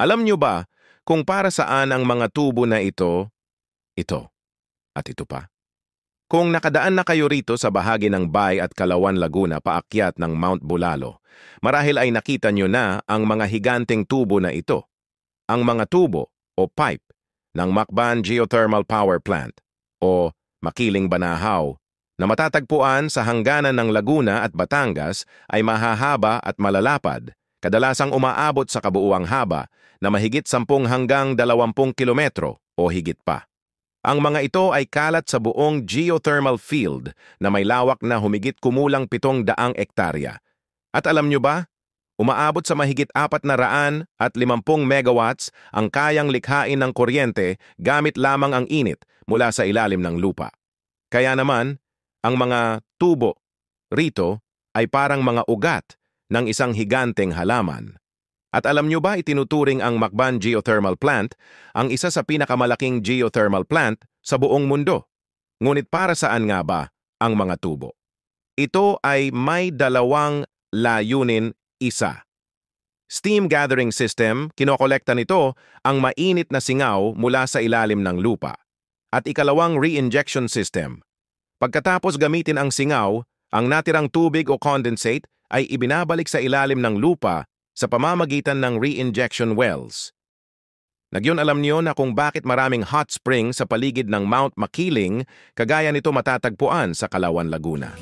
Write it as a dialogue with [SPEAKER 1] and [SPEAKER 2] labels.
[SPEAKER 1] Alam nyo ba kung para saan ang mga tubo na ito, at ito pa? Kung nakadaan na kayo rito sa bahagi ng Bay at Kalawan, Laguna paakyat ng Mount Bulalo, marahil ay nakita nyo na ang mga higanteng tubo na ito. Ang mga tubo o pipe ng Macban Geothermal Power Plant o Makiling Banahaw na matatagpuan sa hangganan ng Laguna at Batangas ay mahahaba at malalapad, kadalasang umaabot sa kabuuang haba na mahigit 10 hanggang 20 kilometro o higit pa. Ang mga ito ay kalat sa buong geothermal field na may lawak na humigit kumulang 700 ektarya. At alam nyo ba? Umaabot sa mahigit 450 megawatts ang kayang likhain ng kuryente gamit lamang ang init mula sa ilalim ng lupa. Kaya naman, ang mga tubo rito ay parang mga ugat ng isang higanteng halaman. At alam nyo ba itinuturing ang Macban Geothermal Plant ang isa sa pinakamalaking geothermal plant sa buong mundo? Ngunit para saan nga ba ang mga tubo? Ito ay may dalawang layunin. Isa, steam gathering system, kinokolekta nito ang mainit na singaw mula sa ilalim ng lupa. At ikalawang reinjection system. Pagkatapos gamitin ang singaw, ang natirang tubig o condensate ay ibinabalik sa ilalim ng lupa sa pamamagitan ng reinjection wells. Nagyon alam niyo na kung bakit maraming hot spring sa paligid ng Mount Makiling, kagaya nito matatagpuan sa Kalawan, Laguna.